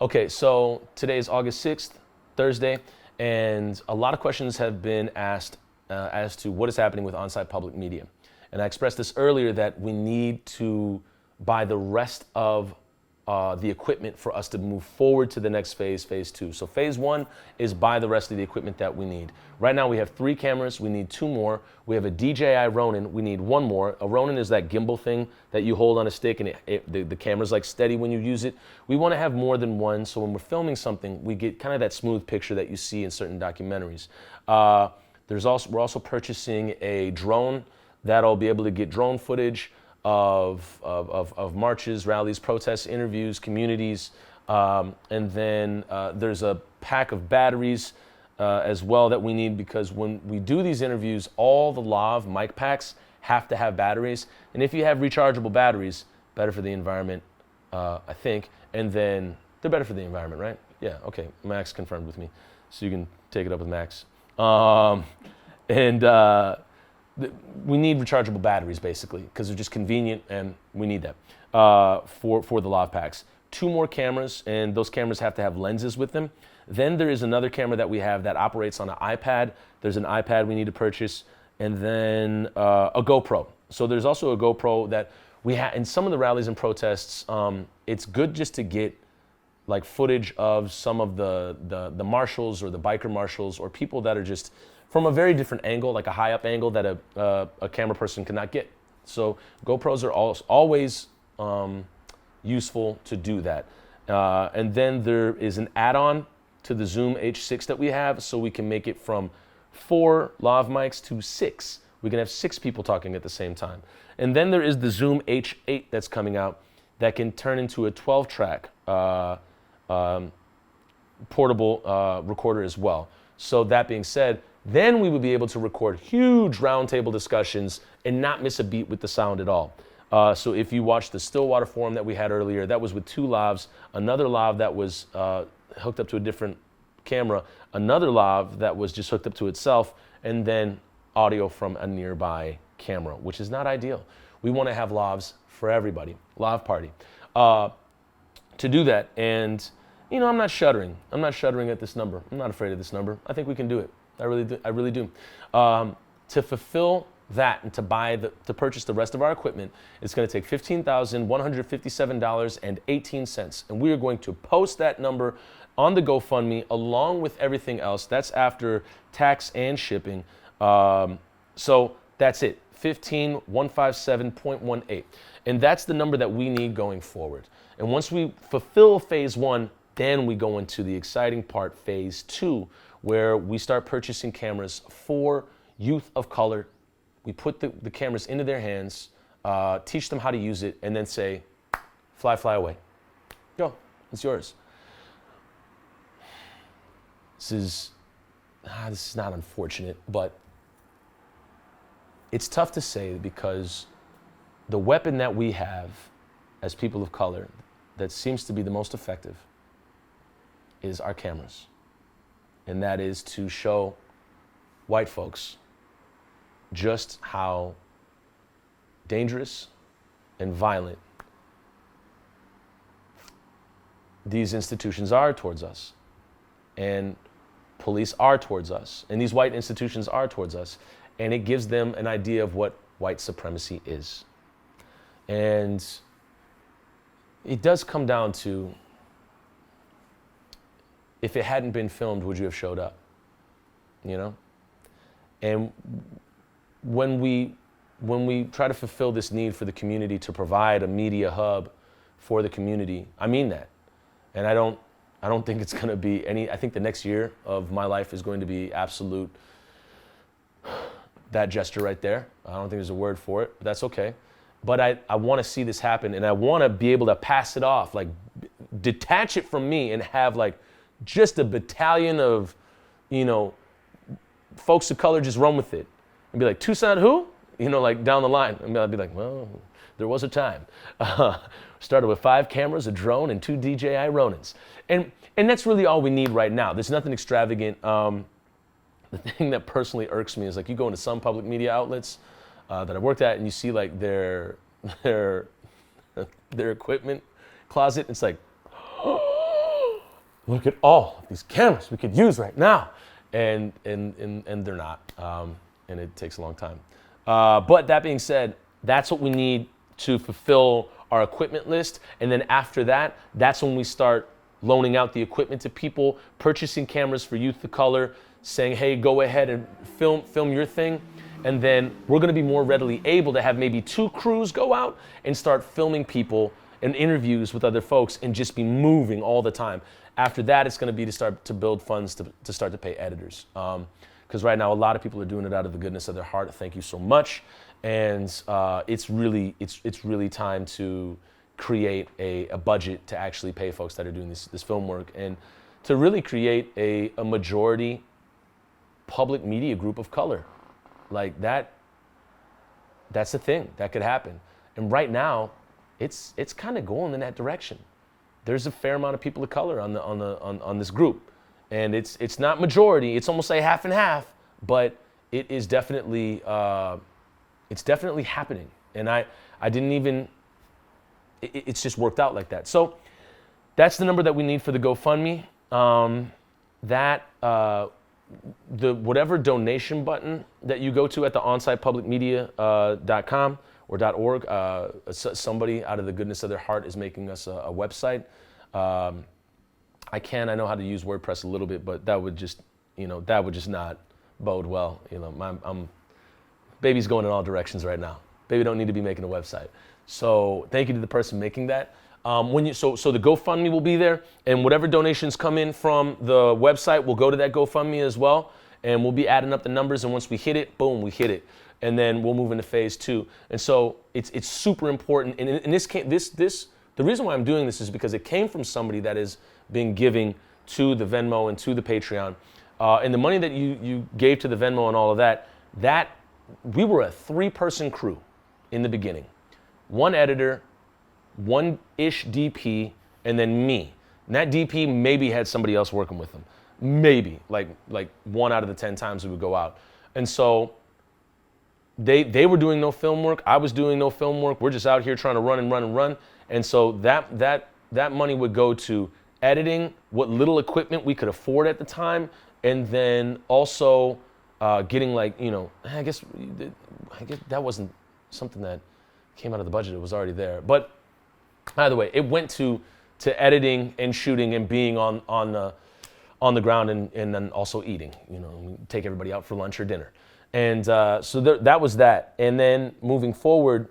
Okay, so today is August 6th, Thursday, and a lot of questions have been asked as to what is happening with on-site public media. And I expressed this earlier that we need to buy the rest of the equipment for us to move forward to the next phase, phase two. So phase one is buy the rest of the equipment that we need. Right now we have 3 cameras, we need 2 more. We have a DJI Ronin, we need 1 more. A Ronin is that gimbal thing that you hold on a stick and the camera's like steady when you use it. We want to have more than one, so when we're filming something, we get kind of that smooth picture that you see in certain documentaries. We're also purchasing a drone that'll be able to get drone footage of marches, rallies, protests, interviews, communities, and then there's a pack of batteries as well that we need, because when we do these interviews, all the lav mic packs have to have batteries, and if you have rechargeable batteries, better for the environment, I think, and then they're better for the environment, right? Yeah, okay, Max confirmed with me, so you can take it up with Max. We need rechargeable batteries basically because they're just convenient and we need that for the lav packs. 2 more cameras, and those cameras have to have lenses with them. Then there is another camera that we have that operates on an iPad. There's an iPad we need to purchase, and then a GoPro. So there's also a GoPro that we have in some of the rallies and protests. It's good just to get like footage of some of the marshals or the biker marshals or people that are just from a very different angle, like a high up angle that a camera person cannot get. So GoPros are always useful to do that. And then there is an add-on to the Zoom H6 that we have, so we can make it from 4 lav mics to 6. We can have 6 people talking at the same time. And then there is the Zoom H8 that's coming out that can turn into a 12-track portable recorder as well. So that being said, then we would be able to record huge roundtable discussions and not miss a beat with the sound at all. So if you watch the Stillwater Forum that we had earlier, that was with 2 lavs, another lav that was hooked up to a different camera, another lav that was just hooked up to itself, and then audio from a nearby camera, which is not ideal. We want to have lavs for everybody, lav party. To do that, and you know, I'm not shuddering at this number. I'm not afraid of this number. I think we can do it. I really do. To fulfill that and to purchase the rest of our equipment, it's going to take $15,157.18, and we are going to post that number on the GoFundMe along with everything else. That's after tax and shipping. So that's it, 15,157.18, and that's the number that we need going forward. And once we fulfill phase 1, then we go into the exciting part, phase 2, where we start purchasing cameras for youth of color. We put the cameras into their hands, teach them how to use it, and then say, fly, fly away. Go, it's yours. This is not unfortunate, but it's tough to say because the weapon that we have as people of color that seems to be the most effective is our cameras. And that is to show white folks just how dangerous and violent these institutions are towards us, and police are towards us, and these white institutions are towards us, and it gives them an idea of what white supremacy is. And it does come down to, if it hadn't been filmed, would you have showed up? You know? And when we try to fulfill this need for the community to provide a media hub for the community, I mean that. And I don't think it's going to be I think the next year of my life is going to be absolute, that gesture right there. I don't think there's a word for it, but that's okay. But I want to see this happen, and I want to be able to pass it off, like detach it from me and have like just a battalion of, you know, folks of color just run with it and be like, Tucson who? You know, like down the line. And I'll be like, well, there was a time. Started with 5 cameras, a drone, and 2 DJI Ronins. And that's really all we need right now. There's nothing extravagant. The thing that personally irks me is like you go into some public media outlets that I worked at and you see like their equipment closet. It's like, look at all of these cameras we could use right now. And they're not, and it takes a long time. But that being said, that's what we need to fulfill our equipment list. And then after that, that's when we start loaning out the equipment to people, purchasing cameras for Youth of Color, saying, hey, go ahead and film your thing. And then we're gonna be more readily able to have maybe 2 crews go out and start filming people and interviews with other folks and just be moving all the time. After that, it's gonna be to start to build funds to start to pay editors. Because right now, a lot of people are doing it out of the goodness of their heart. Thank you so much. And it's really time to create a budget to actually pay folks that are doing this film work, and to really create a majority public media group of color. Like that's a thing that could happen. And right now, it's kind of going in that direction. There's a fair amount of people of color on this group, and it's not majority. It's almost like half and half, but it is definitely happening. And I didn't even. It's just worked out like that. So that's the number that we need for the GoFundMe. The whatever donation button that you go to at the onsitepublicmedia.com or .org, somebody out of the goodness of their heart is making us a website. I know how to use WordPress a little bit, but that would just not bode well. Baby's going in all directions right now. Baby don't need to be making a website. So thank you to the person making that. So the GoFundMe will be there, and whatever donations come in from the website will go to that GoFundMe as well, and we'll be adding up the numbers, and once we hit it, boom, we hit it. And then we'll move into phase 2. And so it's super important. And in this case, the reason why I'm doing this is because it came from somebody that has been giving to the Venmo and to the Patreon. And the money that you gave to the Venmo and all of that we were a 3-person crew in the beginning. 1 editor, 1-ish DP, and then me. And that DP maybe had somebody else working with him. Maybe, like 1 out of the 10 times we would go out. And so they were doing no film work. I was doing no film work. We're just out here trying to run and run and run. And so that money would go to editing, what little equipment we could afford at the time, and then also getting I guess that wasn't something that came out of the budget. It was already there. But either way, it went to editing and shooting and being on the ground and then also eating. Take everybody out for lunch or dinner. And so that was that. And then moving forward,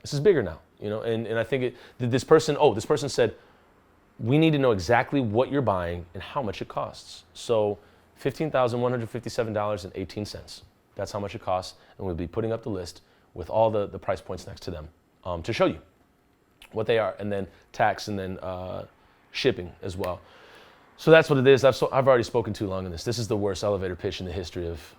this is bigger now. And I think this person said, we need to know exactly what you're buying and how much it costs. So $15,157.18. That's how much it costs. And we'll be putting up the list with all the price points next to them to show you what they are, and then tax, and then shipping as well. So that's what it is. I've already spoken too long on this. This is the worst elevator pitch in the history of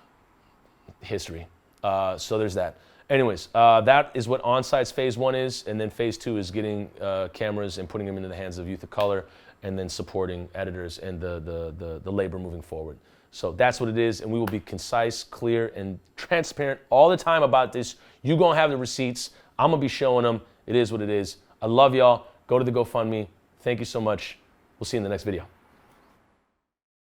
history. So there's that. Anyways, that is what On-Site's phase 1 is, and then phase 2 is getting cameras and putting them into the hands of Youth of Color, and then supporting editors and the labor moving forward. So that's what it is, and we will be concise, clear, and transparent all the time about this. You're going to have the receipts. I'm going to be showing them. It is what it is. I love y'all. Go to the GoFundMe. Thank you so much. We'll see you in the next video.